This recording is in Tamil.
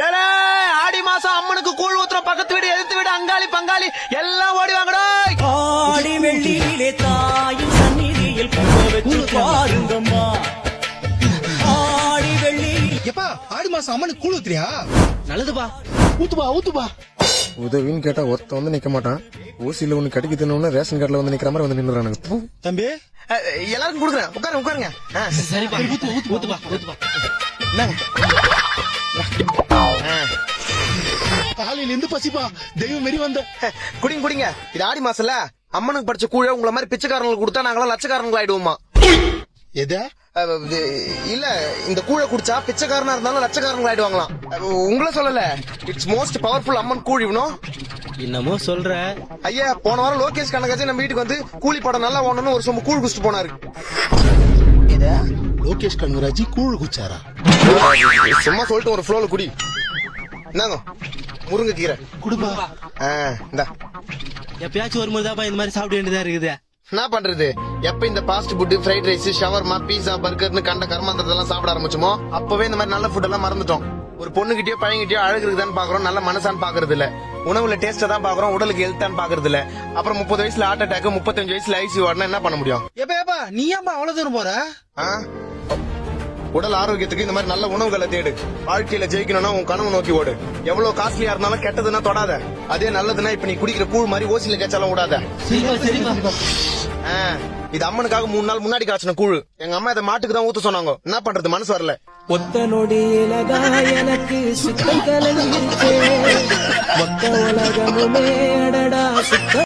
ஏலே ஆடி மாசம் அம்மனுக்கு கூழ் ஊத்துறோம். பக்கத்து வீடு எதிர்த்து வீடு அங்காளி பங்காளி எல்லாம் ஓடி வாங்கடா. ஆடி வெள்ளியிலே தாயின் சந்நிதியில் பாருங்கம்மா. ஆடி வெள்ளி எப்பா ஆடி மாசம் அம்மனுக்கு கூழ் ஊத்துறியா? நல்லதுப்பா. ஊத்துப்பா. உதவின்னு கேட்டா ஒருத்த வந்து நிக்க மாட்டான். ஓசியில ஒண்ணு கடைக்கு தின்னு ரேஷன் கார்டுல வந்து நிக்கிற மாதிரி வந்து நின்னுறானுங்க. தம்பி எல்லாருக்கும் கொடுக்குறேன். உட்காருங்க. சரிப்பா. ஊத்துப்பா. காலையில இருந்து பசிப்பா. தெய்வம் மாரி வந்த. குடிங்க. இது ஆடி மாசம்ல அம்மனுக்கு படிச்ச கூழ உங்களை மாதிரி பிச்சைக்காரங்களுக்கு கொடுத்தா நாங்களாம் லட்சக்காரங்களா ஆயிடுவோமா? எத? இல்ல இந்த கூழ குடிச்சா பிச்சைக்காரனா இருந்தாலும் லட்சக்காரங்களா ஆயிடுவாங்களாம். உங்களை சொல்லல. இட்ஸ் மோஸ்ட் பவர்ஃபுல் அம்மன் கூழ் இவனும். என்னமோ சொல்ற ஐயா, போன வாரம் லோகேஷ் கனகராஜ் நம்ம வீட்டுக்கு வந்து கூலி படம் நல்லா ஓடணும்னு ஒரு சொம்பு கூழ் குடிச்சிட்டு போனாரு. லோகேஷ் கனகராஜ் கூழ் குச்சாரா? சும்மா சொல்லிட்டு ஒரு ஃப்ளோல குடி. என்னங்க முருங்கை கீரை குடுப்பா. இந்தா. எப்பயாச்சும் ஒரு முறைதாப்பா இந்த மாதிரி சாப்பிட வேண்டியதா இருக்குது. என்ன பண்றது? எப்ப இந்த fast food, fried rice, shawarma, pizza, பர்கர்னு கண்ட கர்மாந்திரத்தெல்லாம் சாப்பிட ஆரம்பிச்சோமோ அப்பவே இந்த மாதிரி நல்ல ஃபுட் எல்லாம் மறந்துட்டோம். ஒரு பொண்ணுகிட்டயோ பையன்கிட்டயோ அழகு இருக்குதான்னு பாக்குறோம், நல்ல மனசான்னு பாக்குறது இல்ல. உணவுல டேஸ்டா தான் பாக்குறோம், உடலுக்கு ஹெல்த்தான்னு பாக்குறது இல்ல. அப்புறம் 30 வயசுல ஹார்ட் அட்டாக், 35 வயசுல ஐசியூ வார்டுனா என்ன பண்ண முடியும்? எப்பா நீ ஏன்பா அவ்வளவு தூரம் போற? உடல் ஆரோக்கியத்துக்கு இந்த மாதிரி நல்ல உணவுகளை தேடு. வாழ்க்கையில ஜெயிக்கணும்னா உன் கனவு நோக்கி ஓடு. எவ்வளவு காஸ்ட்லியா இருந்தாலும் கெட்டதுன்னா தொடாத. அதே நல்லதுன்னா இப்ப நீ குடிக்கிற கூழ் மாதிரி ஓசியில கேச்சாலும் விடாத. இது அம்மனுக்காக 3 நாள் முன்னாடி காய்ச்சின கூழ். எங்க அம்மா இதை மாட்டுக்கு தான் ஊத்த சொன்னாங்க. என்ன பண்றது, மனசு வரல. ஒத்த நொடியிலதான் எனக்கு சுத்தம் கலங்கிருச்சே. மொத்த உலகமுமே அடடா சுத்தம்.